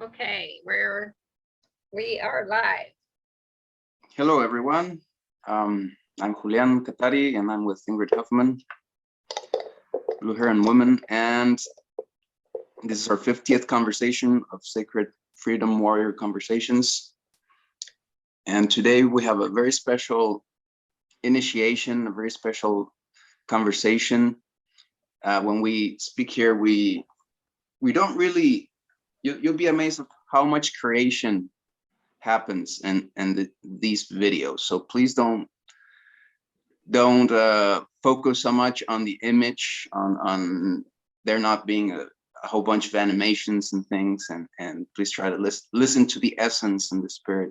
Okay, we are live. Hello, everyone. I'm Julian Katari, and I'm with Ingrid Huffman, Blue Heron Women, and this is our 50th conversation of Sacred Freedom Warrior Conversations. And today we have a very special initiation, a very special conversation. When we speak here, we don't really, you'll be amazed of how much creation happens in these videos. So please don't focus so much on the image, on there not being a whole bunch of animations and things, and please try to listen to the essence and the spirit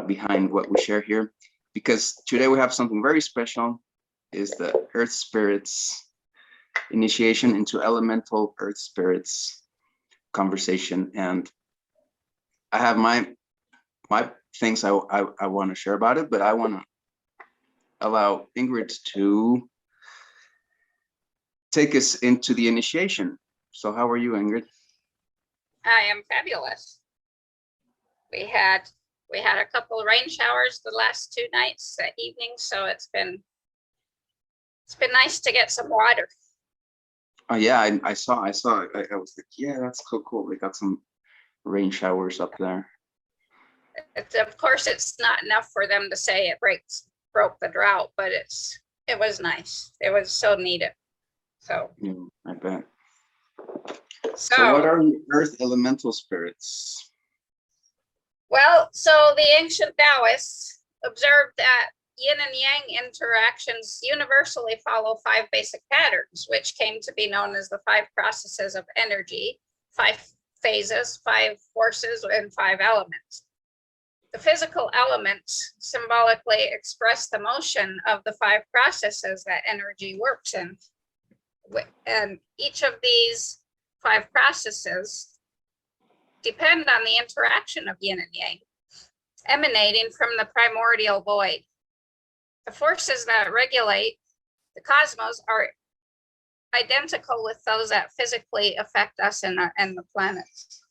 behind what we share here, because today we have something very special. Is the Earth Spirits initiation into elemental Earth Spirits conversation, and I have my things I want to share about it, but I want to allow Ingrid to take us into the initiation. So how are you, Ingrid? I am fabulous. We had a couple of rain showers the last 2 nights, evening, so it's been nice to get some water. Oh yeah, I saw. I was like, yeah, that's cool. They got some rain showers up there. Of course, it's not enough for them to say it broke the drought, but it was nice. It was so needed. So yeah, I bet. So what are the Earth elemental spirits? Well, so the ancient Taoists observed that yin and yang interactions universally follow 5 basic patterns, which came to be known as the 5 processes of energy, 5 phases, 5 forces, and 5 elements. The physical elements symbolically express the motion of the 5 processes that energy works in. And each of these 5 processes depend on the interaction of yin and yang, emanating from the primordial void. The forces that regulate the cosmos are identical with those that physically affect us and the planets.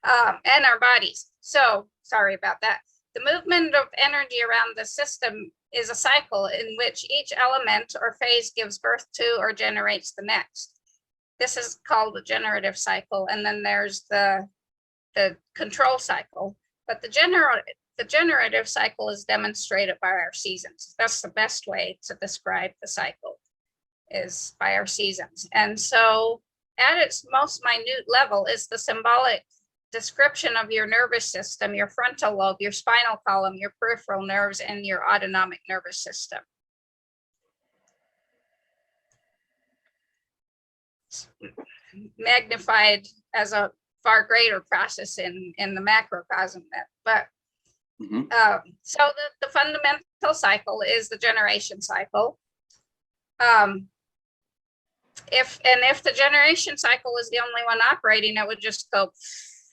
And our bodies. So sorry about that. The movement of energy around the system is a cycle in which each element or phase gives birth to or generates the next. This is called the generative cycle, and then there's the control cycle. But the generative cycle is demonstrated by our seasons. That's the best way to describe the cycle, is by our seasons. And so at its most minute level is the symbolic description of your nervous system, your frontal lobe, your spinal column, your peripheral nerves, and your autonomic nervous system. It's magnified as a far greater process in the macrocosm, but so the fundamental cycle is the generation cycle. If the generation cycle is the only one operating, it would just go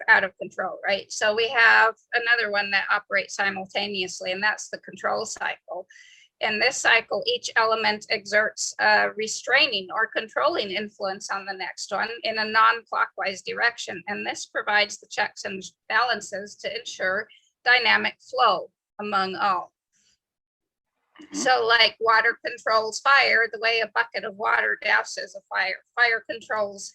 out of control, right? So we have another one that operates simultaneously, and that's the control cycle. In this cycle, each element exerts a restraining or controlling influence on the next one in a non-clockwise direction, and this provides the checks and balances to ensure dynamic flow among all. So like water controls fire, the way a bucket of water douses a fire. Fire controls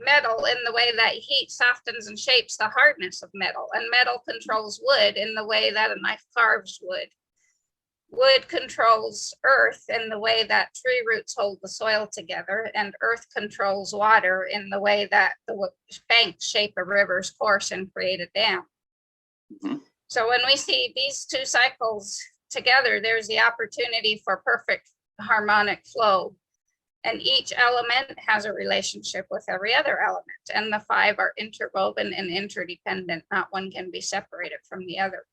metal in the way that heat softens and shapes the hardness of metal, and metal controls wood in the way that a knife carves wood. Wood controls earth in the way that tree roots hold the soil together, and earth controls water in the way that the banks shape a river's course and create a dam. So when we see these 2 cycles together, there's the opportunity for perfect harmonic flow. And each element has a relationship with every other element, and the 5 are interwoven and interdependent. Not one can be separated from the other.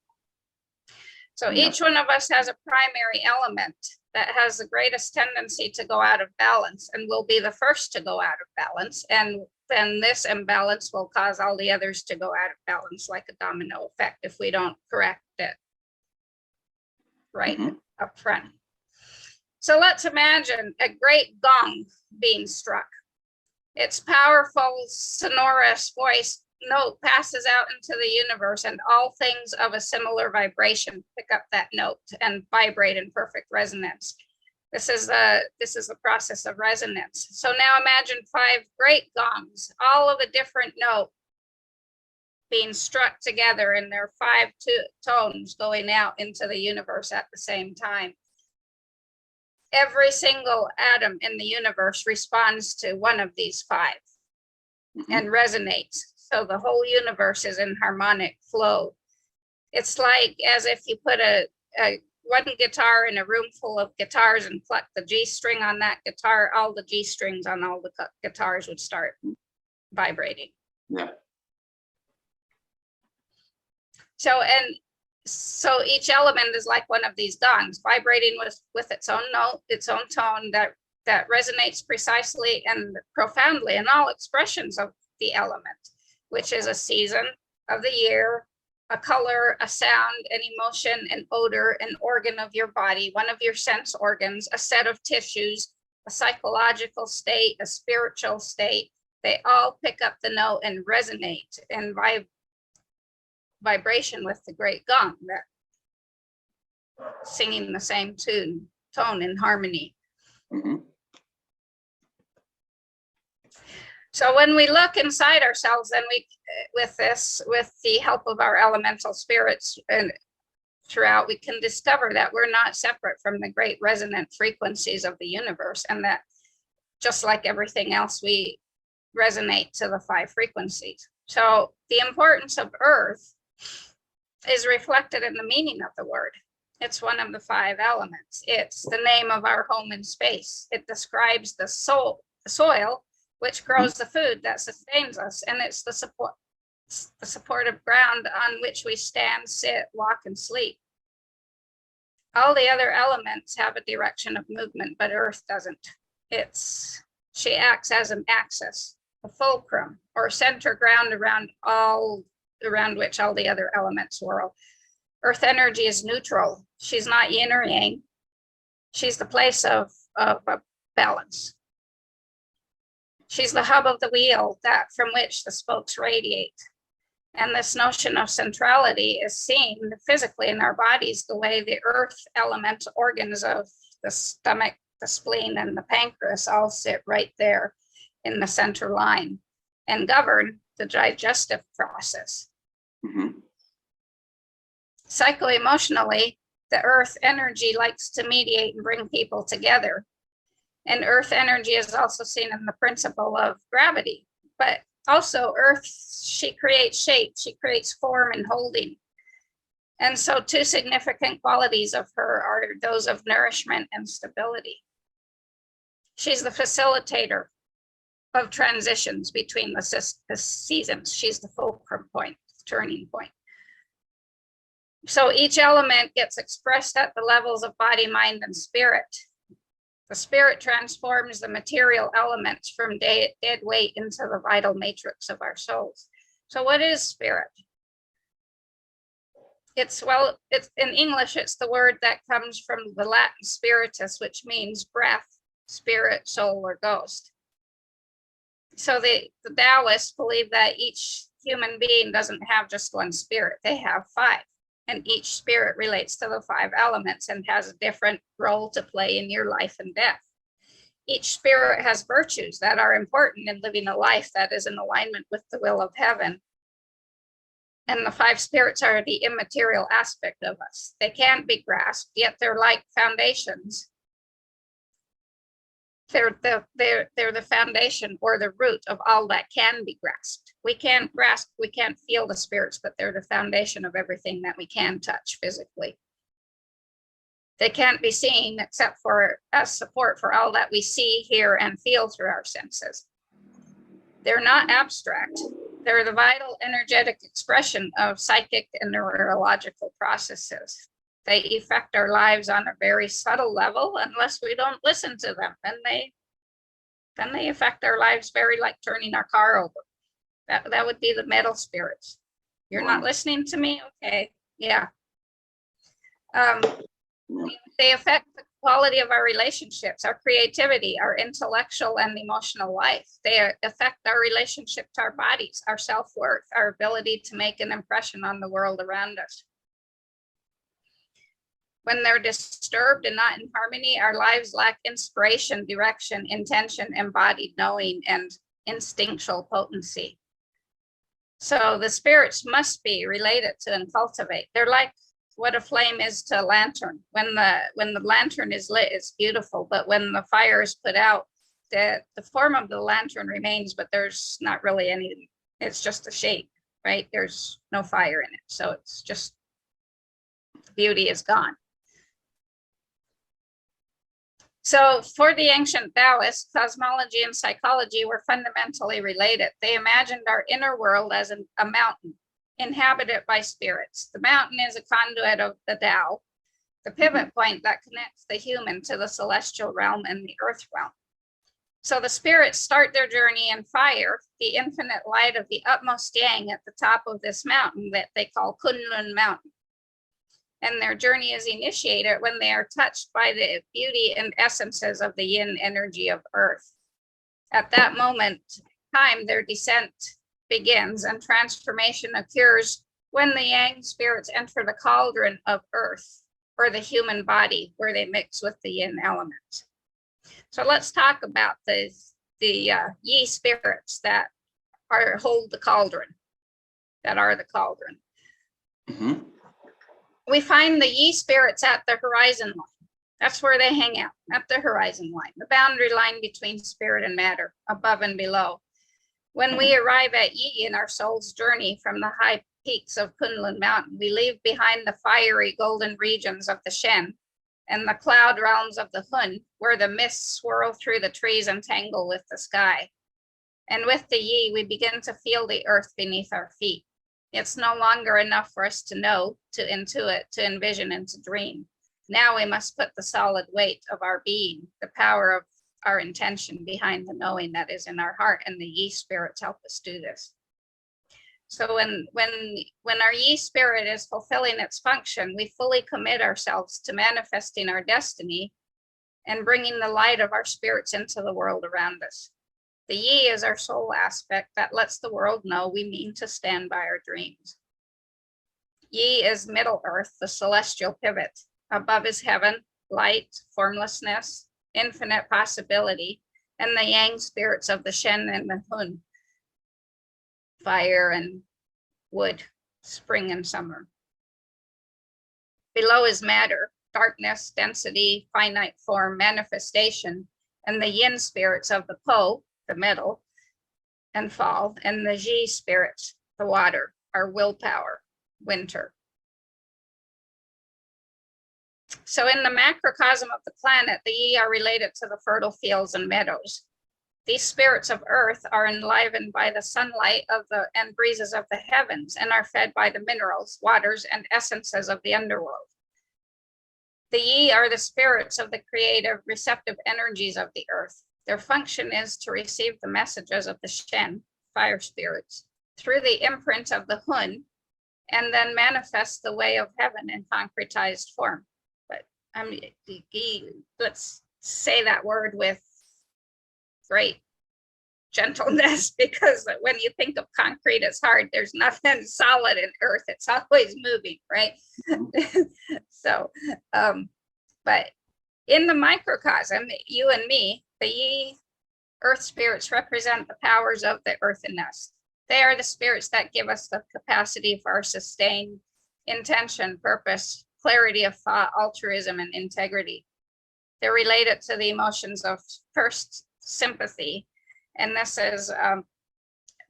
So each one of us has a primary element that has the greatest tendency to go out of balance and will be the first to go out of balance. And then this imbalance will cause all the others to go out of balance, like a domino effect, if we don't correct it right up front. So let's imagine a great gong being struck. Its powerful, sonorous voice note passes out into the universe, and all things of a similar vibration pick up that note and vibrate in perfect resonance. This is the process of resonance. So now imagine 5 great gongs, all of a different note being struck together in their 5 tones going out into the universe at the same time. Every single atom in the universe responds to one of these 5 and resonates. So the whole universe is in harmonic flow. It's like as if you put a one guitar in a room full of guitars and pluck the G string on that guitar, all the G strings on all the guitars would start vibrating. Yeah. So each element is like one of these gongs, vibrating with its own note, its own tone that resonates precisely and profoundly in all expressions of the element, which is a season of the year, a color, a sound, an emotion, an odor, an organ of your body, one of your sense organs, a set of tissues, a psychological state, a spiritual state. They all pick up the note and resonate in vibration with the great gong, that singing the same tone in harmony. Mm-hmm. So when we look inside ourselves, then with the help of our elemental spirits and throughout, we can discover that we're not separate from the great resonant frequencies of the universe, and that just like everything else, we resonate to the 5 frequencies. So the importance of Earth is reflected in the meaning of the word. It's one of the 5 elements. It's the name of our home in space. It describes the soil which grows the food that sustains us, and it's the supportive ground on which we stand, sit, walk, and sleep. All the other elements have a direction of movement, but Earth doesn't. She acts as an axis, a fulcrum, or center ground around which all the other elements whirl. Earth energy is neutral. She's not yin or yang. She's the place of balance. She's the hub of the wheel from which the spokes radiate. And this notion of centrality is seen physically in our bodies, the way the earth element organs of the stomach, the spleen, and the pancreas all sit right there in the center line and govern the digestive process. Mm-hmm. Psycho-emotionally, the earth energy likes to mediate and bring people together. And earth energy is also seen in the principle of gravity, but also earth, she creates shape, she creates form and holding. And so 2 significant qualities of her are those of nourishment and stability. She's the facilitator of transitions between the seasons. She's the fulcrum point, turning point. So each element gets expressed at the levels of body, mind, and spirit. The spirit transforms the material elements from dead weight into the vital matrix of our souls. So what is spirit? It's in English, it's the word that comes from the Latin spiritus, which means breath, spirit, soul, or ghost. So the Taoists believe that each human being doesn't have just one spirit, they have 5. And each spirit relates to the 5 elements and has a different role to play in your life and death. Each spirit has virtues that are important in living a life that is in alignment with the will of heaven. And the 5 spirits are the immaterial aspect of us. They can't be grasped, yet they're like foundations. They're the foundation or the root of all that can be grasped. We can't grasp, we can't feel the spirits, but they're the foundation of everything that we can touch physically. They can't be seen except for as support for all that we see, hear, and feel through our senses. They're not abstract. They're the vital energetic expression of psychic and neurological processes. They affect our lives on a very subtle level unless we don't listen to them. Then they affect our lives very like turning our car over. That would be the metal spirits. You're not listening to me? Okay, yeah. They affect quality of our relationships, our creativity, our intellectual and emotional life. They affect our relationship to our bodies, our self-worth, our ability to make an impression on the world around us. When they're disturbed and not in harmony, our lives lack inspiration, direction, intention, embodied knowing, and instinctual potency. So the spirits must be related to and cultivate. They're like what a flame is to a lantern. When the lantern is lit, it's beautiful, but when the fire is put out, the form of the lantern remains, but there's not really any, it's just a shape, right? There's no fire in it. So it's just, the beauty is gone. So for the ancient Taoists, cosmology and psychology were fundamentally related. They imagined our inner world as a mountain inhabited by spirits. The mountain is a conduit of the Tao, the pivot point that connects the human to the celestial realm and the earth realm. So the spirits start their journey in fire, the infinite light of the utmost yang at the top of this mountain that they call Kunlun Mountain. And their journey is initiated when they are touched by the beauty and essences of the yin energy of earth. At that moment in time, their descent begins and transformation occurs when the yang spirits enter the cauldron of earth, or the human body, where they mix with the yin element. So let's talk about the yi spirits that hold the cauldron, that are the cauldron. Mm-hmm. We find the yi spirits at the horizon line. That's where they hang out, at the horizon line, the boundary line between spirit and matter, above and below. When we arrive at yi in our soul's journey from the high peaks of Kunlun Mountain, we leave behind the fiery golden regions of the Shen and the cloud realms of the Hun, where the mists swirl through the trees and tangle with the sky. And with the yi, we begin to feel the earth beneath our feet. It's no longer enough for us to know, to intuit, to envision, and to dream. Now we must put the solid weight of our being, the power of our intention behind the knowing that is in our heart, and the yi spirits help us do this. So when our yi spirit is fulfilling its function, we fully commit ourselves to manifesting our destiny and bringing the light of our spirits into the world around us. The yi is our soul aspect that lets the world know we mean to stand by our dreams. Yi is Middle Earth, the celestial pivot. Above is heaven, light, formlessness, infinite possibility, and the yang spirits of the Shen and the Hun, fire and wood, spring and summer. Below is matter, darkness, density, finite form, manifestation, and the yin spirits of the Po, the metal and fall, and the ji spirits, the water, our willpower, winter. So in the macrocosm of the planet, the yi are related to the fertile fields and meadows. These spirits of earth are enlivened by the sunlight and breezes of the heavens, and are fed by the minerals, waters, and essences of the underworld. The yi are the spirits of the creative, receptive energies of the earth. Their function is to receive the messages of the Shen, fire spirits, through the imprint of the Hun, and then manifest the way of heaven in concretized form. But let's say that word with great gentleness, because when you think of concrete, it's hard. There's nothing solid in earth. It's always moving, right? So, but in the microcosm, you and me, the yi earth spirits represent the powers of the earth in us. They are the spirits that give us the capacity for our sustained intention, purpose, clarity of thought, altruism, and integrity. They're related to the emotions of first sympathy. And this is,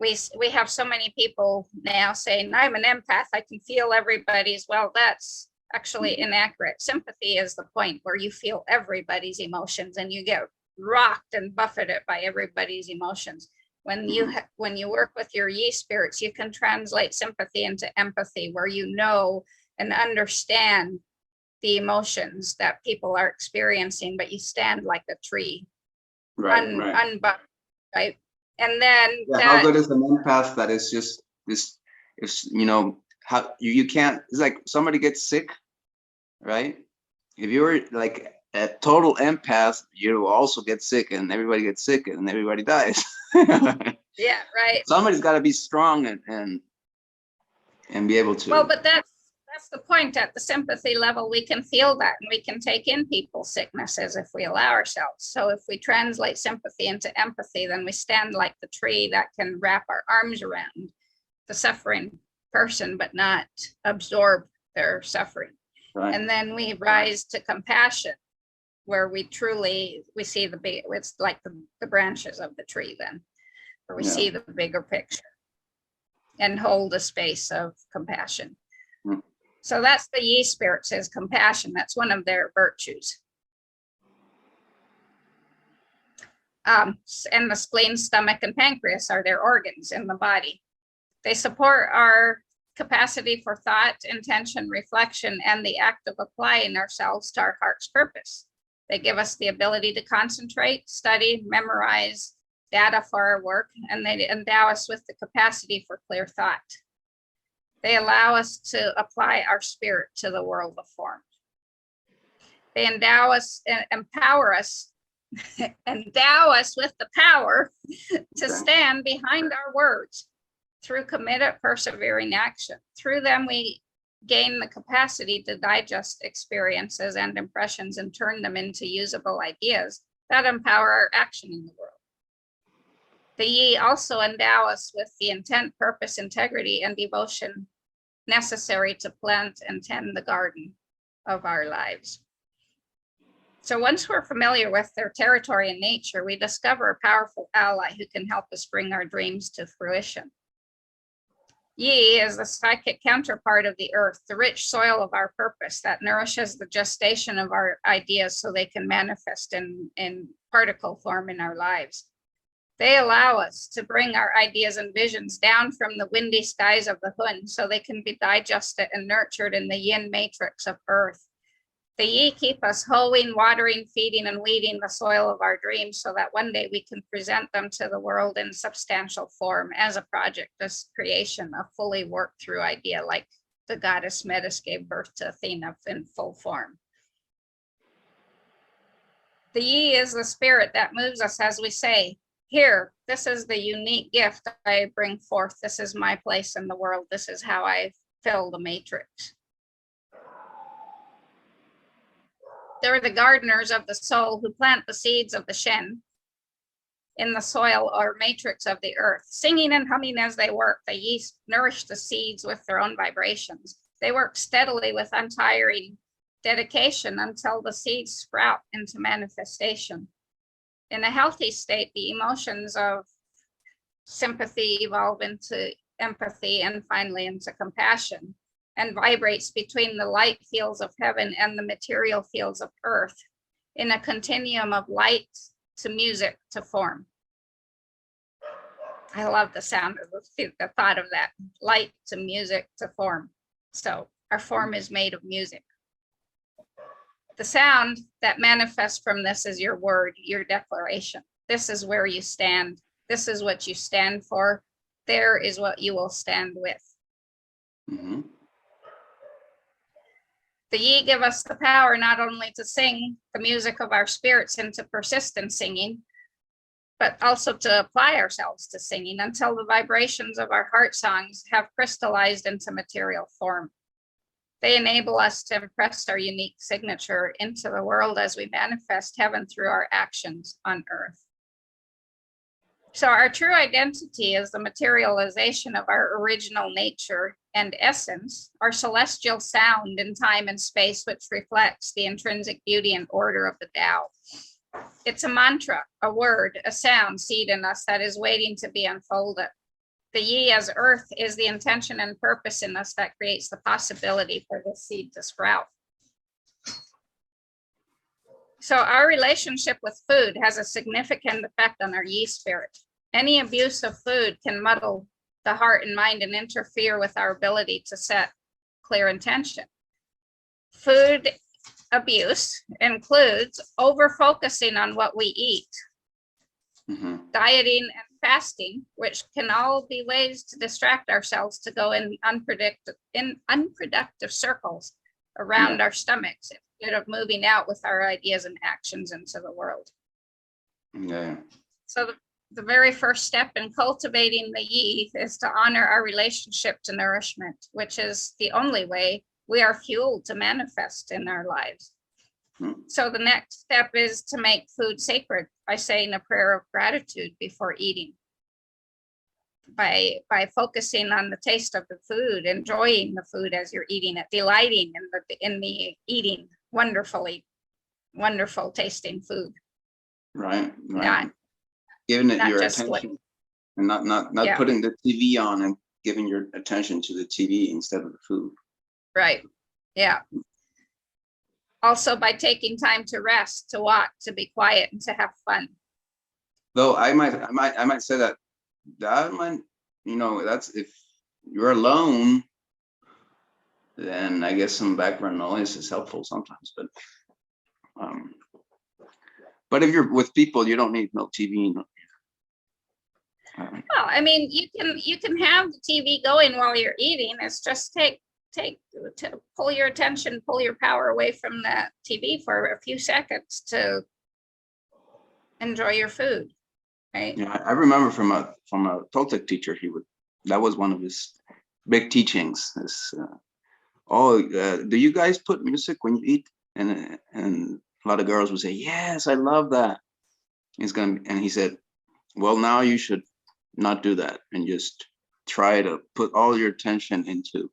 we have so many people now saying, I'm an empath, I can feel everybody's. Well, that's actually inaccurate. Sympathy is the point where you feel everybody's emotions and you get rocked and buffeted by everybody's emotions. When you work with your yi spirits, you can translate sympathy into empathy, where you know and understand the emotions that people are experiencing, but you stand like a tree, unbuffed, right? And then how good is an empath that is just this? If you know how you can't. It's like somebody gets sick, right? If you're like a total empath, you also get sick, and everybody gets sick, and everybody dies. Yeah, right. Somebody's got to be strong and be able to. Well, but that's the point. At the sympathy level, we can feel that, and we can take in people's sicknesses if we allow ourselves. So if we translate sympathy into empathy, then we stand like the tree that can wrap our arms around the suffering person, but not absorb their suffering. Right. And then we rise to compassion, where we see the big, it's like the branches of the tree then, where we see the bigger picture and hold a space of compassion. So that's the Yi spirits, is compassion. That's one of their virtues. And the spleen, stomach, and pancreas are their organs in the body. They support our capacity for thought, intention, reflection, and the act of applying ourselves to our heart's purpose. They give us the ability to concentrate, study, memorize data for our work, and they endow us with the capacity for clear thought. They allow us to apply our spirit to the world of form. They endow us, empower us, endow us with the power to stand behind our words through committed, persevering action. Through them, we gain the capacity to digest experiences and impressions and turn them into usable ideas that empower our action in the world. The Yi also endow us with the intent, purpose, integrity, and devotion necessary to plant and tend the garden of our lives. So once we're familiar with their territory and nature, we discover a powerful ally who can help us bring our dreams to fruition. Yi is the psychic counterpart of the earth, the rich soil of our purpose that nourishes the gestation of our ideas so they can manifest in particle form in our lives. They allow us to bring our ideas and visions down from the windy skies of the Hun so they can be digested and nurtured in the yin matrix of earth. The Yi keep us hoeing, watering, feeding, and weeding the soil of our dreams so that one day we can present them to the world in substantial form as a project, as creation, a fully worked through idea, like the goddess Metis gave birth to Athena in full form. The Yi is the spirit that moves us as we say, here, this is the unique gift I bring forth. This is my place in the world. This is how I fill the matrix. They're the gardeners of the soul who plant the seeds of the Shen in the soil or matrix of the earth. Singing and humming as they work, the Yi nourish the seeds with their own vibrations. They work steadily with untiring dedication until the seeds sprout into manifestation. In a healthy state, the emotions of sympathy evolve into empathy and finally into compassion, and vibrates between the light fields of heaven and the material fields of earth in a continuum of light to music to form. I love the sound of the thought of that, light to music to form. So our form is made of music. The sound that manifests from this is your word, your declaration. This is where you stand. This is what you stand for. There is what you will stand with. Mm-hmm. The Yi give us the power not only to sing the music of our spirits into persistent singing, but also to apply ourselves to singing until the vibrations of our heart songs have crystallized into material form. They enable us to impress our unique signature into the world as we manifest heaven through our actions on earth. So our true identity is the materialization of our original nature and essence, our celestial sound in time and space, which reflects the intrinsic beauty and order of the Tao. It's a mantra, a word, a sound seed in us that is waiting to be unfolded. The Yi as earth is the intention and purpose in us that creates the possibility for the seed to sprout. So our relationship with food has a significant effect on our Yi spirit. Any abuse of food can muddle the heart and mind and interfere with our ability to set clear intention. Food abuse includes over-focusing on what we eat, dieting and fasting, which can all be ways to distract ourselves to go in unproductive circles around our stomachs. instead of moving out with our ideas and actions into the world. Yeah. So the very first step in cultivating the yi is to honor our relationship to nourishment, which is the only way we are fueled to manifest in our lives. So the next step is to make food sacred by saying a prayer of gratitude before eating. By focusing on the taste of the food, enjoying the food as you're eating it, delighting in the eating wonderful tasting food. Right. Giving it your attention and not putting the TV on and giving your attention to the TV instead of the food. Right. Yeah. Also by taking time to rest, to walk, to be quiet, and to have fun. Though I might say that might, that's if you're alone, then I guess some background noise is helpful sometimes. But if you're with people, you don't need no TV. Well, I mean, you can have the TV going while you're eating. It's just to pull your attention, pull your power away from the TV for a few seconds to enjoy your food, right? Yeah, I remember from a Toltec teacher, that was one of his big teachings. Do you guys put music when you eat? And a lot of girls would say, yes, I love that. And he said, well, now you should not do that and just try to put all your attention into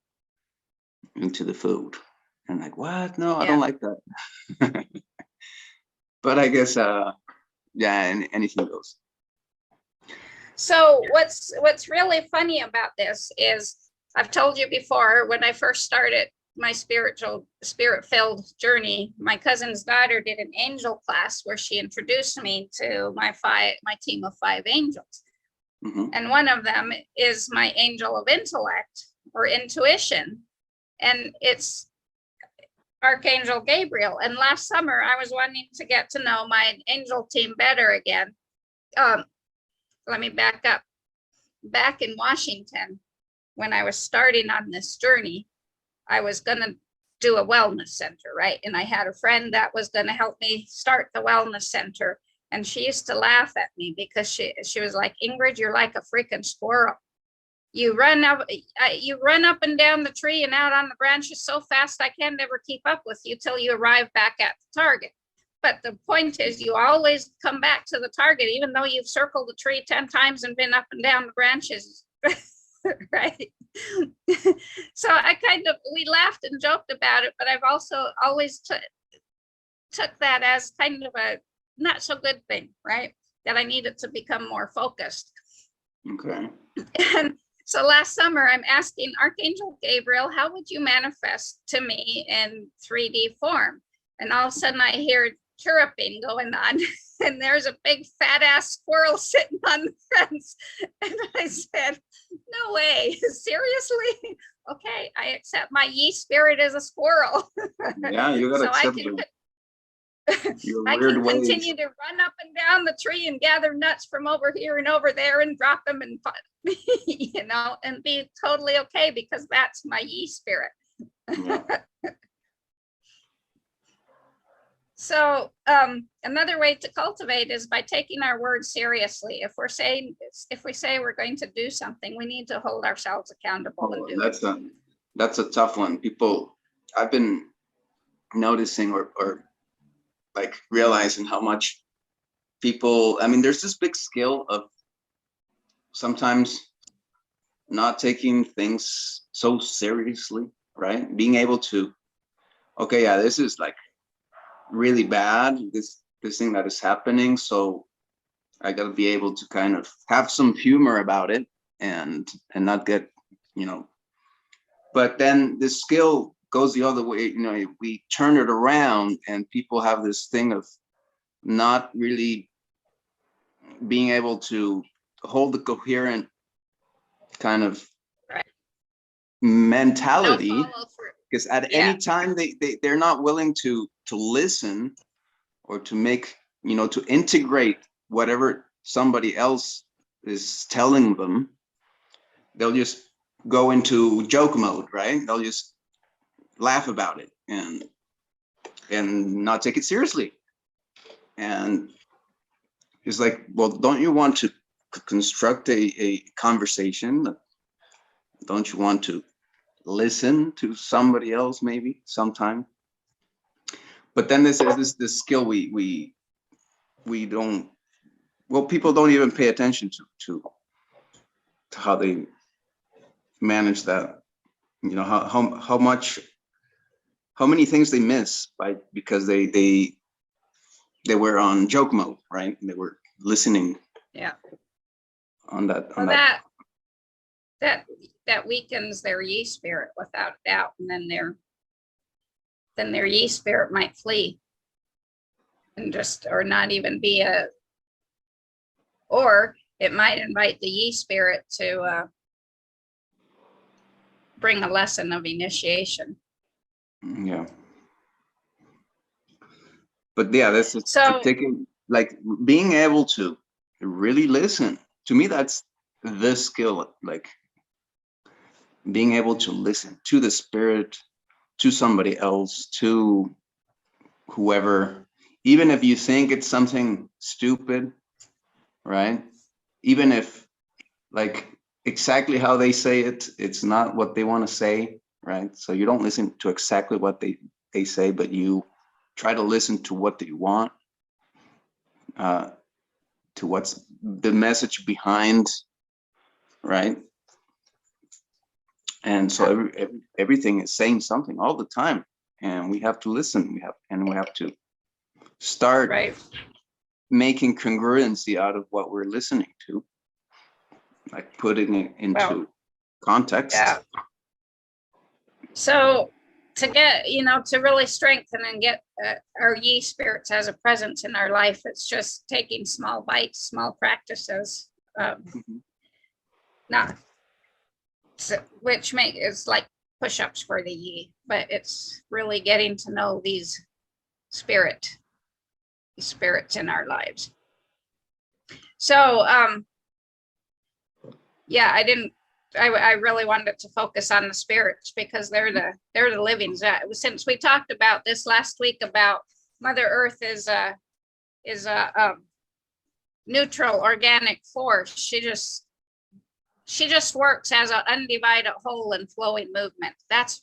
the food. And like, what? No, I don't like that. But I guess and anything goes. So what's really funny about this is, I've told you before, when I first started my spirit-filled journey, my cousin's daughter did an angel class where she introduced me to my team of 5 angels. Mm-hmm. And one of them is my angel of intellect or intuition, and it's Archangel Gabriel. And last summer I was wanting to get to know my angel team better again. Let me back up. Back in Washington, when I was starting on this journey, I was going to do a wellness center, right? And I had a friend that was going to help me start the wellness center. And she used to laugh at me because she was like, Ingrid, you're like a freaking squirrel. You run up and down the tree and out on the branches so fast I can never keep up with you till you arrive back at the target. But the point is, you always come back to the target, even though you've circled the tree 10 times and been up and down the branches, right? So we laughed and joked about it, but I've also always took that as kind of a not so good thing, right? That I needed to become more focused. Okay. And so last summer, I'm asking Archangel Gabriel, how would you manifest to me in 3D form? And all of a sudden I hear chirruping going on, and there's a big fat ass squirrel sitting on the fence. And I said, no way, seriously? Okay, I accept my yi spirit as a squirrel. Yeah, you gotta accept I can continue to run up and down the tree and gather nuts from over here and over there and drop them and and be totally okay, because that's my yi spirit. Yeah. So another way to cultivate is by taking our words seriously. If we say we're going to do something, we need to hold ourselves accountable and do it. That's a tough one. People, I've been noticing or like realizing how much people, I mean, there's this big skill of sometimes not taking things so seriously, right? Being able to, okay, yeah, this is like really bad, this thing that is happening, so I got to be able to kind of have some humor about it and not get, but then the skill goes the other way. We turn it around and people have this thing of not really being able to hold the coherent kind of mentality, because at any time they're not willing to listen or to make, to integrate whatever somebody else is telling them. They'll just go into joke mode, right? They'll just laugh about it, and not take it seriously. And it's like, well, don't you want to construct a conversation? Don't you want to listen to somebody else maybe sometime? But then this is this skill we don't, well, people don't even pay attention to how they manage that. You know, how many things they miss because they were on joke mode, right? They were listening. Yeah. On that. Well, that weakens their ye spirit without doubt, and then their ye spirit might flee, and or not even be or it might invite the ye spirit to bring a lesson of initiation. Yeah. But yeah, this is taking, like, being able to really listen. To me, that's the skill, like being able to listen to the spirit, to somebody else, to whoever, even if you think it's something stupid, right? Even if, like, exactly how they say it, it's not what they want to say, right? So you don't listen to exactly what they say, but you try to listen to what they want, to what's the message behind, right? And so everything is saying something all the time, and we have to listen. We have to start making congruency out of what we're listening to, like putting it into context. Yeah. So to get, to really strengthen and get our ye spirits as a presence in our life, it's just taking small bites, small practices, which is like push-ups for the ye, but it's really getting to know these spirits in our lives. So yeah, I really wanted to focus on the spirits because they're the living. Since we talked about this last week about Mother Earth is a neutral organic force, she just works as an undivided whole and flowing movement. That's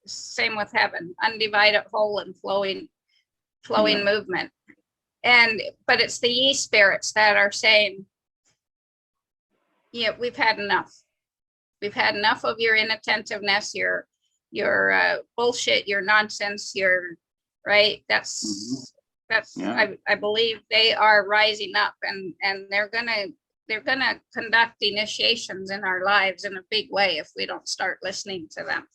same with heaven, undivided whole and flowing movement. But it's the ye spirits that are saying, yeah, we've had enough. We've had enough of your inattentiveness, your bullshit, your nonsense, right. I believe they are rising up, and they're gonna conduct initiations in our lives in a big way if we don't start listening to them.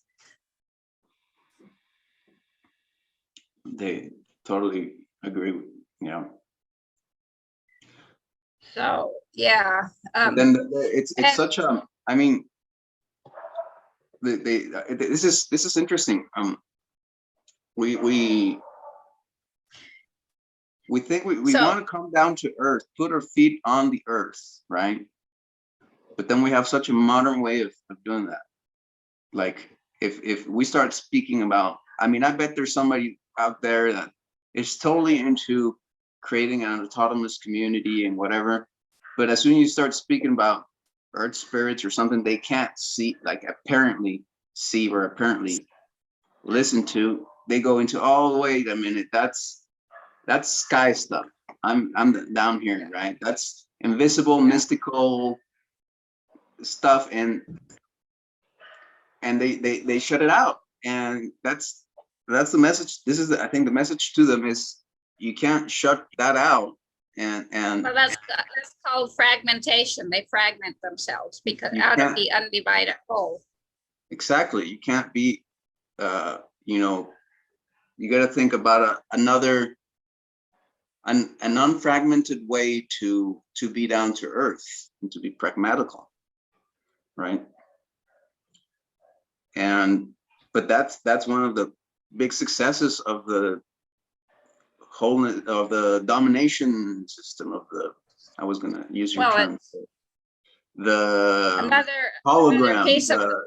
They totally agree with, So yeah. Then it's such a, I mean, this is interesting. We think we want to come down to earth, put our feet on the earth, right? But then we have such a modern way of doing that. Like if we start speaking about, I mean, I bet there's somebody out there that is totally into creating an autonomous community and whatever. But as soon as you start speaking about earth spirits or something they can't see, like apparently see or apparently listen to, they go into, oh, wait a minute, that's sky stuff. I'm down here, right? That's invisible, mystical stuff, and they shut it out. And that's the message. I think the message to them is you can't shut that out. And well, that's called fragmentation. They fragment themselves because out of the undivided whole. Exactly. You can't be, you got to think about an unfragmented way to be down to earth and to be pragmatical, right? But that's one of the big successes of the wholeness of the domination system of the, I was going to use your term, the hologram, piece of the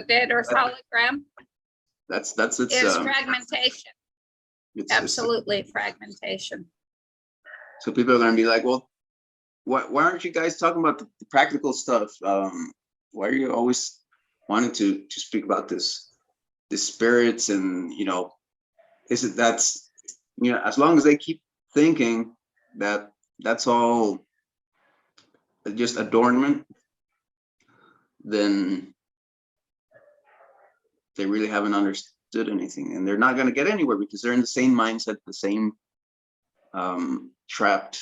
dead earth hologram. That's its is fragmentation. Absolutely, fragmentation. So people are going to be like, well, why aren't you guys talking about the practical stuff? Why are you always wanting to speak about the spirits? And, you know, that's, you know, as long as they keep thinking that that's all just adornment, then they really haven't understood anything, and they're not going to get anywhere because they're in the same mindset, the same trapped.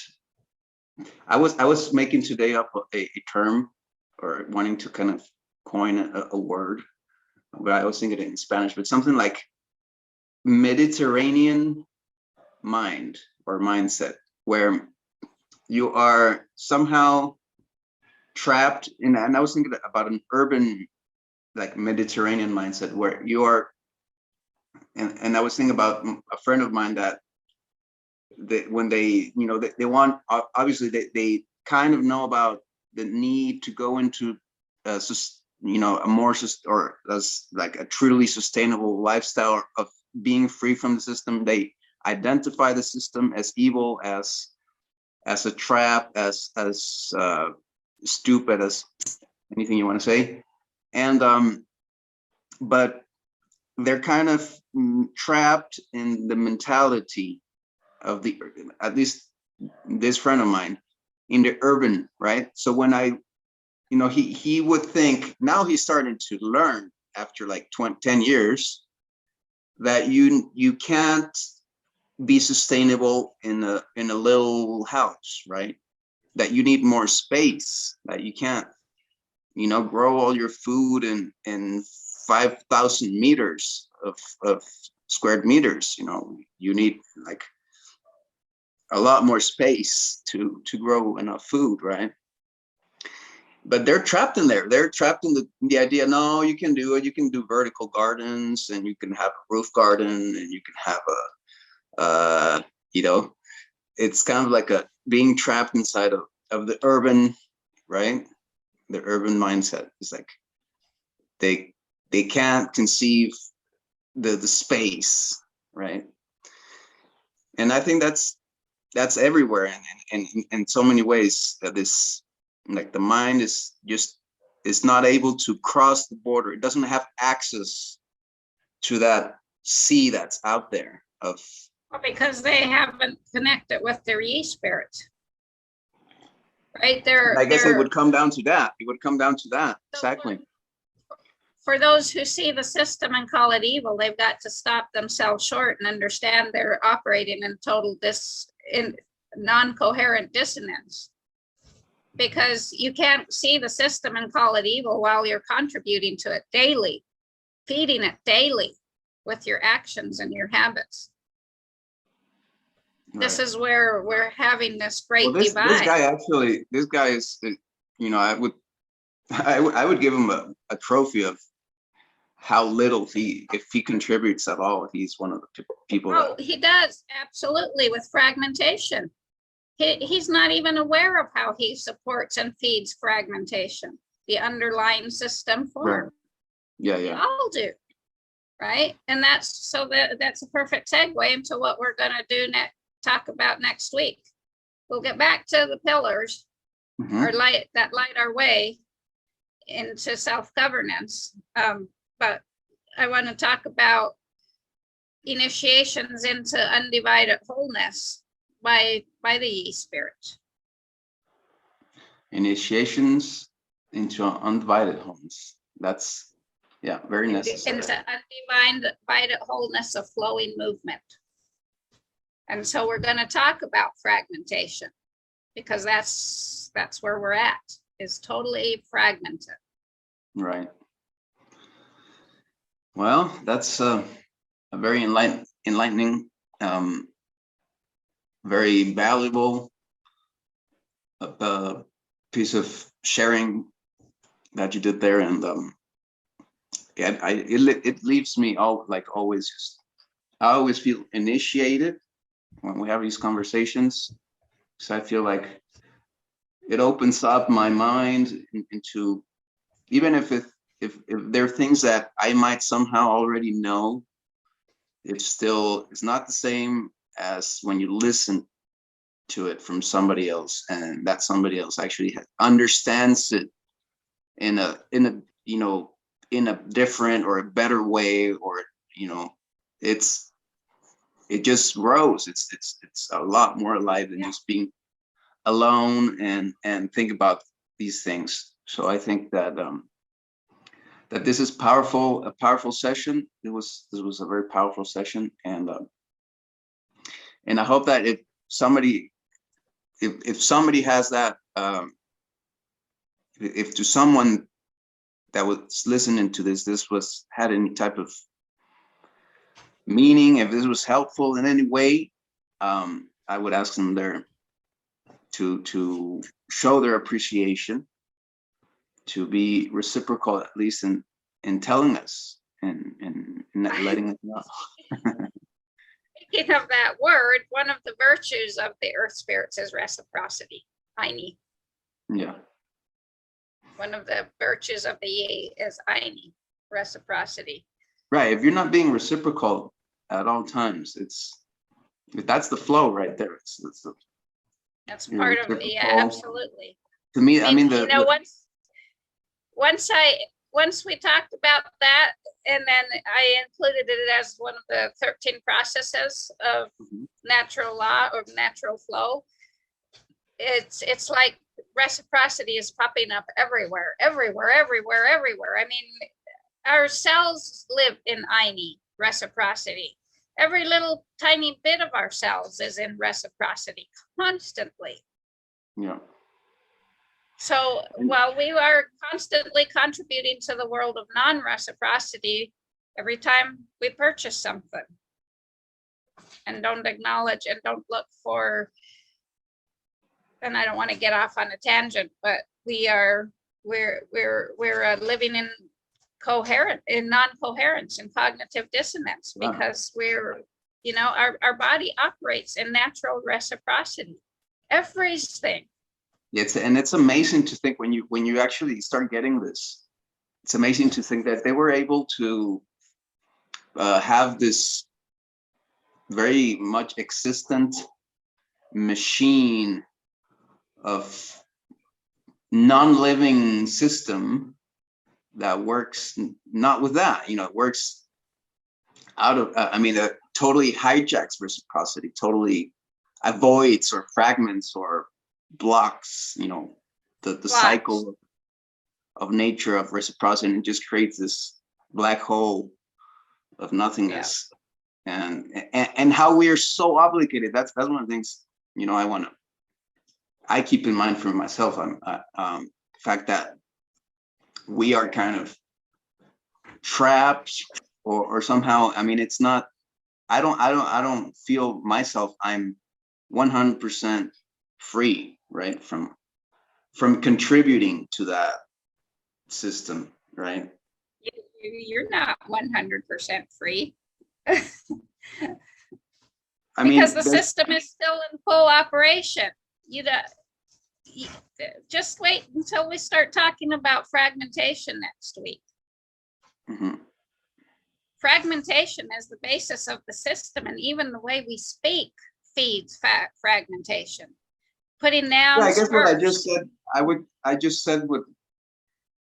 I was making today up a term, or wanting to kind of coin a word, but I was thinking it in Spanish, but something like Mediterranean mind or mindset, where you are somehow trapped in, and I was thinking about an urban, like Mediterranean mindset, where you are, and I was thinking about a friend of mine that when they, you know, they want, obviously they kind of know about the need to go into you know, a more or as like a truly sustainable lifestyle of being free from the system. They identify the system as evil, as a trap, as stupid, as anything you want to say. And but they're kind of trapped in the mentality of the, at least this friend of mine, in the urban, right? So when I, you know, he would think, now he's starting to learn after like 10 years that you can't be sustainable in a little house, right? That you need more space, that you can't, you know, grow all your food in 5,000 meters of square meters. You know, you need like a lot more space to grow enough food, right? But they're trapped in there. They're trapped in the idea, no, you can do it. You can do vertical gardens, and you can have a roof garden, and you can have you know, it's kind of like being trapped inside of the urban, right? The urban mindset is like they can't conceive the space, right? And I think that's everywhere, and in so many ways, that this, like, the mind is not able to cross the border. It doesn't have access to that sea that's out there of, Because they haven't connected with their ye-spirit, right? I guess it would come down to that. It would come down to that, exactly. For those who see the system and call it evil, they've got to stop themselves short and understand they're operating in total non-coherent dissonance. Because you can't see the system and call it evil while you're contributing to it daily, feeding it daily with your actions and your habits. Right. This is where we're having this great divide. This guy is, you know, I would give him a trophy of how little if he contributes at all. He's one of the people. Oh, he does, absolutely, with fragmentation. He's not even aware of how he supports and feeds fragmentation, the underlying system form. Right. Yeah. We all do, right? And that's a perfect segue into what we're going to talk about next week. We'll get back to the pillars, or light our way into self-governance. But I want to talk about initiations into undivided wholeness by the ye-spirit. Initiations into undivided wholeness. That's, yeah, very necessary. Into undivided wholeness of flowing movement. And so we're going to talk about fragmentation, because that's where we're at, is totally fragmented. Right. Well, that's a very enlightening, very valuable piece of sharing that you did there, and yeah, it leaves me always. I always feel initiated when we have these conversations, so I feel like it opens up my mind into, even if there are things that I might somehow already know, it's not the same as when you listen to it from somebody else, and that somebody else actually understands it in a you know, in a different or a better way, or you know, it just grows. It's a lot more alive than just being alone and think about these things. So I think that that this is a powerful session. This was a very powerful session, and I hope that if somebody has that, if to someone that was listening to this had any type of meaning, if this was helpful in any way, I would ask them there to show their appreciation, to be reciprocal, at least in telling us and letting us know. Speaking of that word, one of the virtues of the earth spirits is reciprocity. Aini. Yeah. One of the virtues of the Yi is Aini, reciprocity. Right. If you're not being reciprocal at all times, that's the flow right there. That's part of it. Yeah, absolutely. To me, I mean, you know, once we talked about that, and then I included it as one of the 13 processes of natural law or natural flow. It's like reciprocity is popping up everywhere. I mean, our cells live in Aini, reciprocity. Every little tiny bit of ourselves is in reciprocity constantly. Yeah. So while we are constantly contributing to the world of non-reciprocity, every time we purchase something and don't acknowledge and don't look for, and I don't want to get off on a tangent, but we're living in non-coherence and cognitive dissonance, because we're, you know, our body operates in natural reciprocity. Everything. It's amazing to think when you actually start getting this, it's amazing to think that they were able to have this very much existent machine of non-living system that works not with that, you know, it works out of, I mean, totally hijacks reciprocity, totally avoids or fragments or blocks, you know, the cycle of nature of reciprocity, and it just creates this black hole of nothingness. Yeah. And how we are so obligated. That's one of the things, you know, I keep in mind for myself. The fact that we are kind of trapped or somehow, I mean, it's not, I don't feel myself I'm 100% free, right, from contributing to that system, right? You're not 100% free. I mean, because the system is still in full operation. You just wait until we start talking about fragmentation next week. Mm-hmm. Fragmentation is the basis of the system, and even the way we speak feeds fragmentation. Putting down. Yeah, I guess what I just said, I just said what,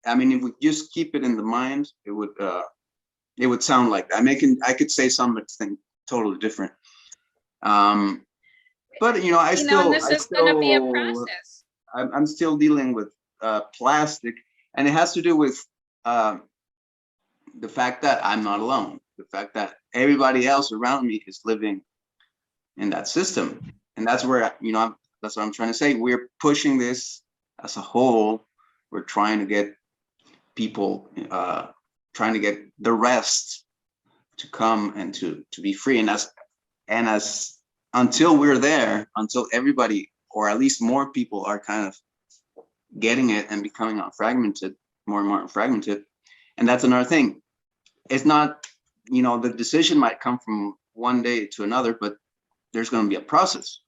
I mean, if we just keep it in the mind, it would sound like that. I could say something totally different. But you know, this is going to be a process. I'm still dealing with plastic, and it has to do with the fact that I'm not alone, the fact that everybody else around me is living in that system, and that's where, you know, that's what I'm trying to say. We're pushing this as a whole. We're trying to get people, trying to get the rest to come and to be free, and as until we're there, until everybody, or at least more people, are kind of getting it and becoming more and more fragmented. And that's another thing. It's not, you know, the decision might come from one day to another, but there's going to be a process.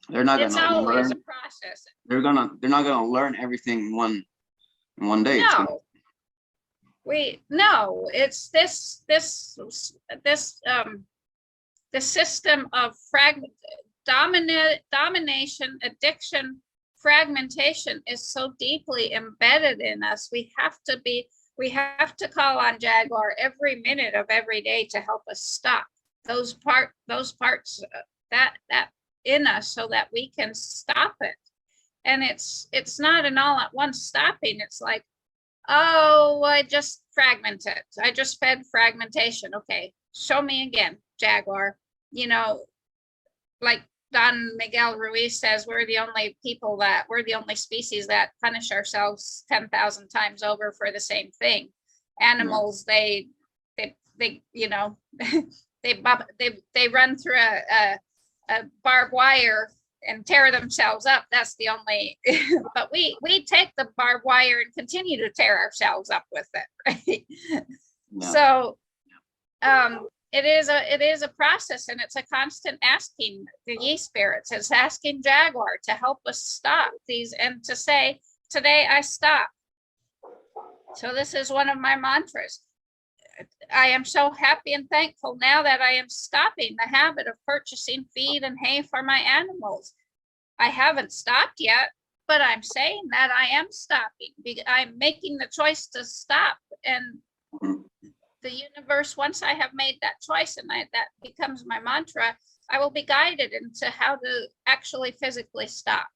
They're not going to learn. A process. They're not going to learn everything in one day. No. No, it's this the system of domination, addiction, fragmentation is so deeply embedded in us. We have to call on Jaguar every minute of every day to help us stop those parts that in us so that we can stop it. And it's not an all at once stopping. It's like, oh, I just fragmented. I just fed fragmentation. Okay, show me again, Jaguar. You know, like Don Miguel Ruiz says, we're the only species that punish ourselves 10,000 times over for the same thing. Animals, they you know, they run through a barbed wire and tear themselves up. That's the only, but we take the barbed wire and continue to tear ourselves up with it, right? Yeah. So it is a process, and it's a constant asking the ye spirits. It's asking Jaguar to help us stop these and to say, today I stop. So this is one of my mantras. I am so happy and thankful now that I am stopping the habit of purchasing feed and hay for my animals. I haven't stopped yet, but I'm saying that I am stopping. I'm making the choice to stop. And the universe, once I have made that choice and that becomes my mantra, I will be guided into how to actually physically stop.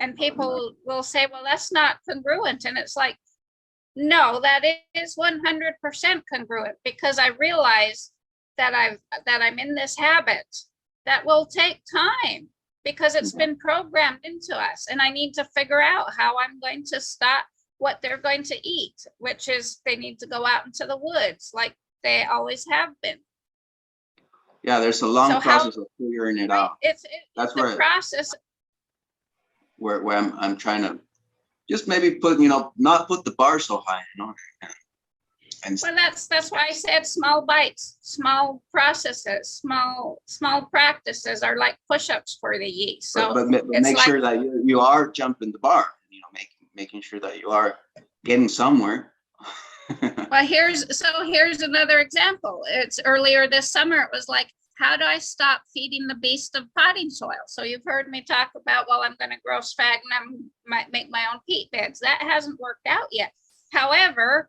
And people will say, well, that's not congruent. And it's like, no, that is 100% congruent, because I realize that I'm in this habit that will take time because it's been programmed into us, and I need to figure out how I'm going to stop what they're going to eat, which is they need to go out into the woods like they always have been. Yeah, there's a long process of figuring it out. That's where the process where I'm trying to just maybe put, not put the bar so high, And well, that's why I said small bites, small processes, small practices are like push-ups for the yeast. So but make sure that you are jumping the bar, making sure that you are getting somewhere. Well, here's another example. It's earlier this summer. It was like, how do I stop feeding the beast of potting soil? So you've heard me talk about, well, I'm going to grow sphagnum, might make my own peat beds. That hasn't worked out yet. However,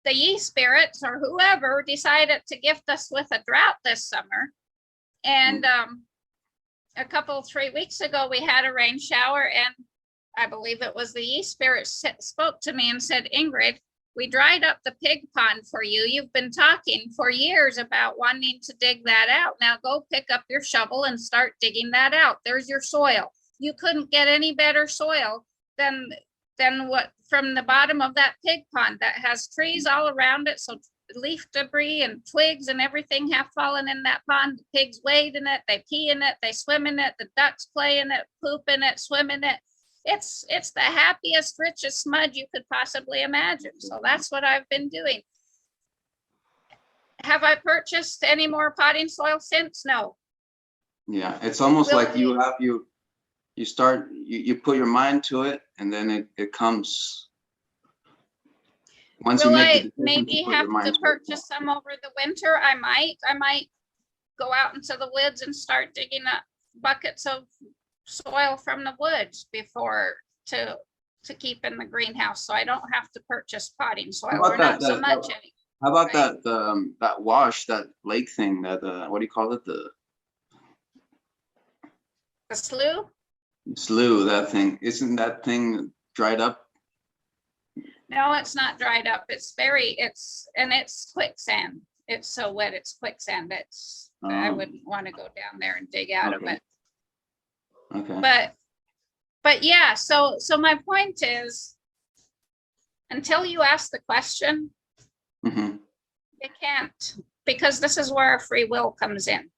the ye spirits or whoever decided to gift us with a drought this summer. And a couple, 3 weeks ago, we had a rain shower, and I believe it was the ye spirit spoke to me and said, Ingrid, we dried up the pig pond for you. You've been talking for years about wanting to dig that out. Now go pick up your shovel and start digging that out. There's your soil. You couldn't get any better soil than what from the bottom of that pig pond that has trees all around it. So leaf debris and twigs and everything have fallen in that pond. The pigs wade in it, they pee in it, they swim in it, the ducks play in it, poop in it, swim in it. It's the happiest, richest smudge you could possibly imagine. So that's what I've been doing. Have I purchased any more potting soil since? No. Yeah, it's almost like you put your mind to it, and then it comes. Once Will you make I the maybe have to purchase some over the winter? I might go out into the woods and start digging up buckets of soil from the woods before to keep in the greenhouse, so I don't have to purchase potting soil. Or not so much anymore. How about that wash, that lake thing, that what do you call it, the slough? Slough, that thing. Isn't that thing dried up? No, it's not dried up. It's quicksand. It's so wet, it's quicksand. I wouldn't want to go down there and dig out of it. Okay. But yeah, so my point is, until you ask the question, you can't, because this is where our free will comes in.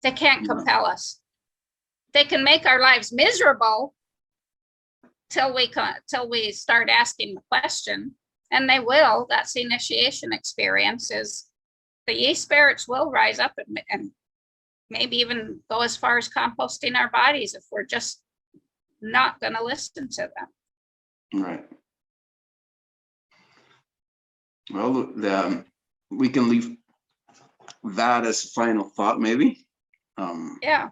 They can't compel us. They can make our lives miserable till we start asking the question, and they will. That's the initiation experience. Is the ye spirits will rise up and maybe even go as far as composting our bodies if we're just not going to listen to them. Right. Well, we can leave that as final thought, maybe. Yeah.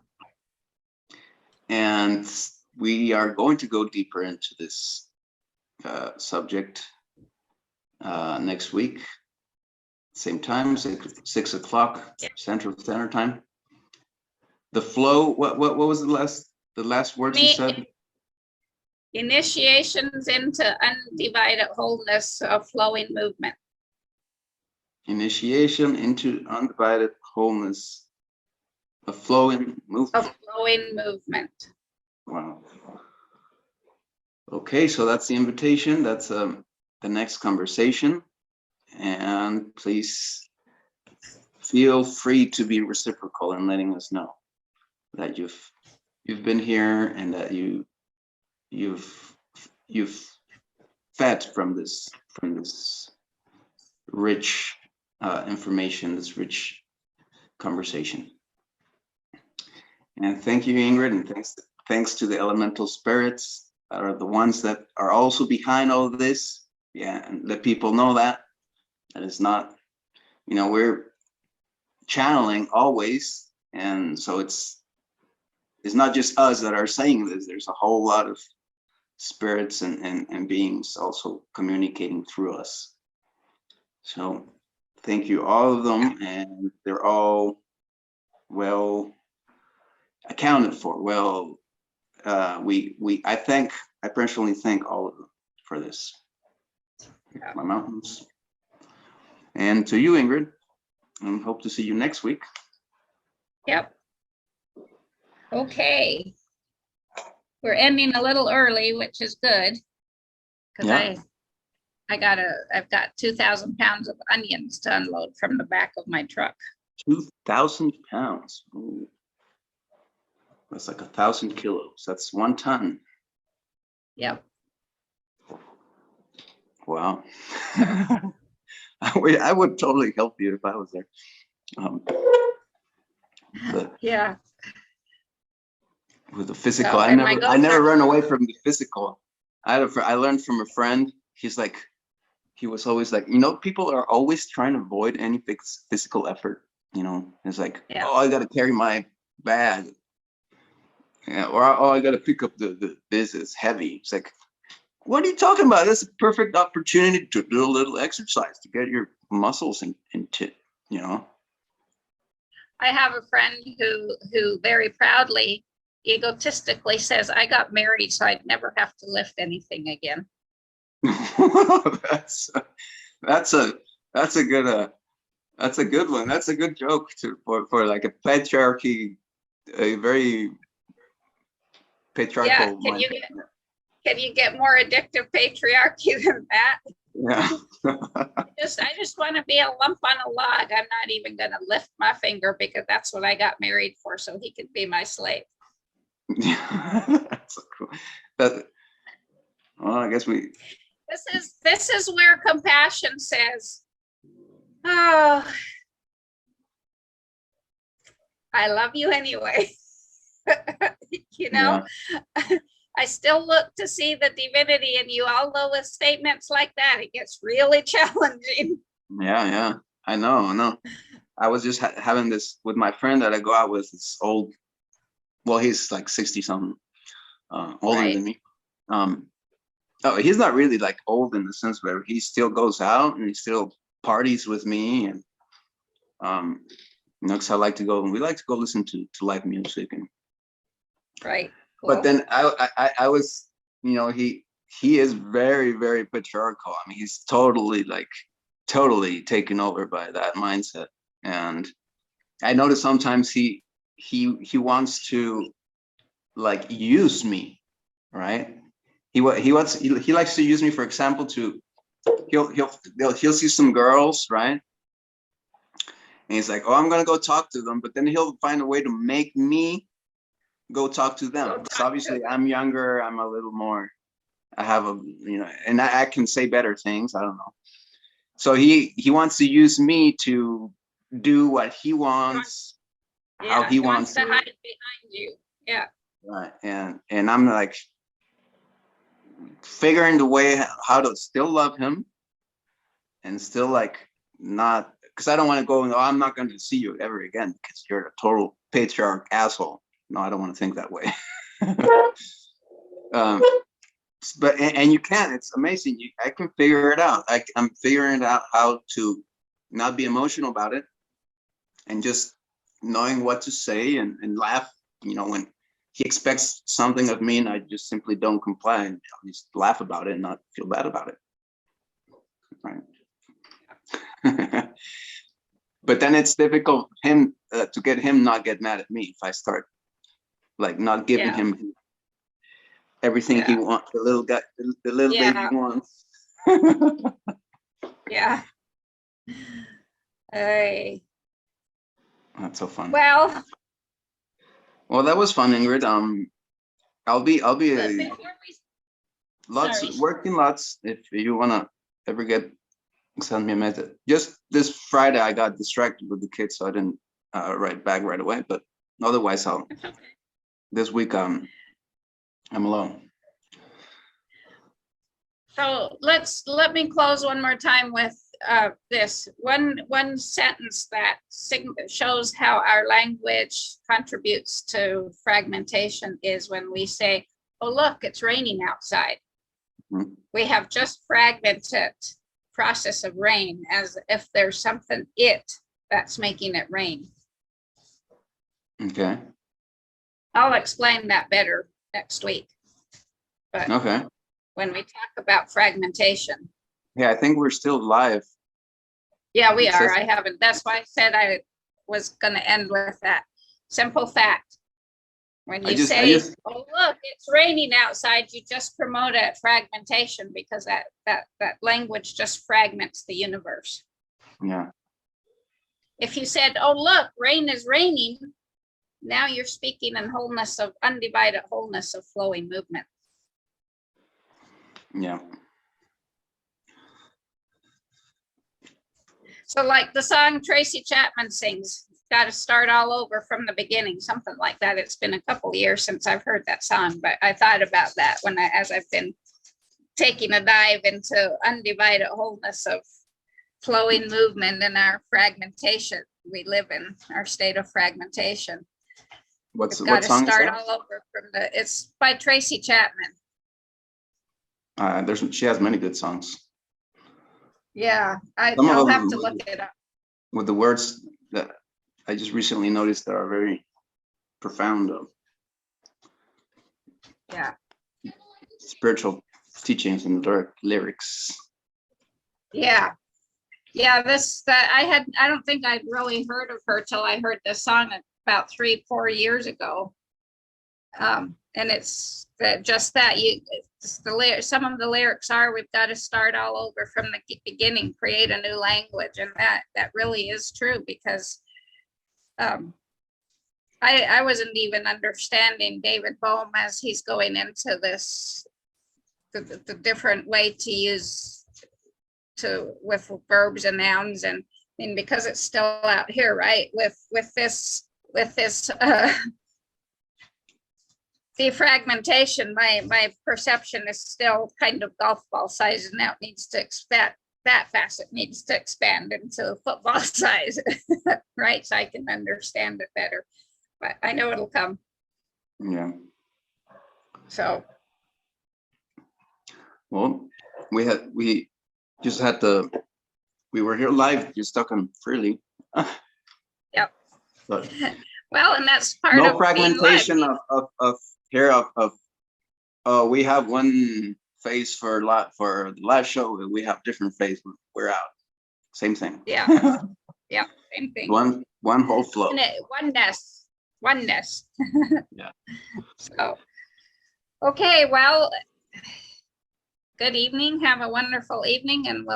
And we are going to go deeper into this subject next week, same time, 6 o'clock Central Standard Time. The flow. What was the last words you said? Initiations into undivided wholeness of flowing movement. Initiation into undivided wholeness of flowing movement. Of flowing movement. Wow. Okay, so that's the invitation. That's the next conversation. And please feel free to be reciprocal in letting us know that you've been here and that you've fed from this rich information, this rich conversation. And thank you, Ingrid, and thanks to the elemental spirits that are the ones that are also behind all of this. Yeah, and let people know that it's not, we're channeling always, and so it's not just us that are saying this. There's a whole lot of spirits and beings also communicating through us. So thank you, all of them, and they're all well accounted for. Well, I personally thank all of them for this. My mountains. And to you, Ingrid, and hope to see you next week. Yep. Okay. We're ending a little early, which is good. Because Yeah. I've got 2,000 pounds of onions to unload from the back of my truck. 2,000 pounds. Ooh. That's like 1,000 kilos. That's 1 ton. Yep. Wow. I would totally help you if I was there. Yeah. With the physical, So, I never run away from the physical. I learned from a friend. He was always like, people are always trying to avoid any physical effort. It's like, Yeah. Oh, I got to carry my bag. Yeah, or I got to pick up this is heavy. It's like, what are you talking about? That's a perfect opportunity to do a little exercise to get your muscles into, I have a friend who very proudly, egotistically says, I got married so I'd never have to lift anything again. That's a good one. That's a good joke for like a patriarchy, a very patriarchal. Yeah, can you get more addictive patriarchy than that? Yeah. I just want to be a lump on a log. I'm not even going to lift my finger because that's what I got married for, so he could be my slave. That's so cool. Well, I guess This is where compassion says, oh, I love you anyway. Yeah. I still look to see the divinity in you, although with statements like that, it gets really challenging. Yeah. I know. I was just having this with my friend that I go out with. This old, well, he's like 60 something, older than me. Oh, he's not really like old in the sense where he still goes out and he still parties with me, and because I like to go, and we like to go listen to live music, and right. Cool. But then I was, he is very, very patriarchal. I mean, he's totally taken over by that mindset, and I notice sometimes he wants to like use me, right? He likes to use me, for example, he'll see some girls, right? And he's like, oh, I'm gonna go talk to them, but then he'll find a way to make me go talk to them. Because obviously I'm younger, I'm a little more, I have and I can say better things, I don't know. So he wants to use me to do what he wants, how he wants to hide behind you. Yeah. Right. And I'm like figuring the way how to still love him, and still like not, because I don't want to go, oh, I'm not going to see you ever again because you're a total patriarch asshole. No, I don't want to think that way. But and you can, it's amazing. I can figure it out. I'm figuring out how to not be emotional about it and just knowing what to say and laugh, you know, when he expects something of me and I just simply don't comply, and I'll just laugh about it and not feel bad about it. Right. But then it's difficult for him to get him not get mad at me if I start like not giving him everything he wants, the little guy, the little baby wants. Yeah. Hey. That's so fun. Well, that was fun, Ingrid. I'll be working lots. If you wanna ever send me a message. Just this Friday, I got distracted with the kids, so I didn't write back right away. But otherwise, this week I'm alone. So let me close one more time with this one sentence that shows how our language contributes to fragmentation is when we say, oh, look, it's raining outside. Mm-hmm. We have just fragmented process of rain as if there's something that's making it rain. Okay. I'll explain that better next week. But okay. When we talk about fragmentation. Yeah, I think we're still live. Yeah, we are. I haven't. That's why I said I was going to end with that simple fact. When you say, oh, look, it's raining outside, you just promote fragmentation because that language just fragments the universe. Yeah. If you said, oh, look, rain is raining, now you're speaking in wholeness of undivided wholeness of flowing movement. Yeah. So like the song Tracy Chapman sings, got to start all over from the beginning, something like that. It's been a couple of years since I've heard that song, but I thought about that as I've been taking a dive into undivided wholeness of flowing movement and our fragmentation. We live in our state of fragmentation. What song is that? Start all over from it's by Tracy Chapman. She has many good songs. Yeah, I'll have to look it up. With the words that I just recently noticed that are very profound. Yeah. Spiritual teachings and lyrics. Yeah. Yeah, I don't think I'd really heard of her till I heard this song about 3-4 years ago. And it's some of the lyrics are, we've got to start all over from the beginning, create a new language. And that really is true because I wasn't even understanding David Bohm as he's going into this, the different way to use with verbs and nouns, and because it's still out here, right? With this defragmentation, my perception is still kind of golf ball size, and that needs to that facet needs to expand into football size, right? So I can understand it better. But I know it'll come. Yeah. So. Well, we were here live, just talking freely. Yep. But well, and that's part of no fragmentation of here of we have one face for the live show, and we have different face when we're out. Same thing. Yeah. Yeah. Same thing. One whole flow. Oneness. Yeah. So, okay, well, good evening. Have a wonderful evening, and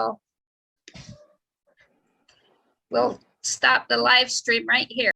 we'll stop the live stream right here.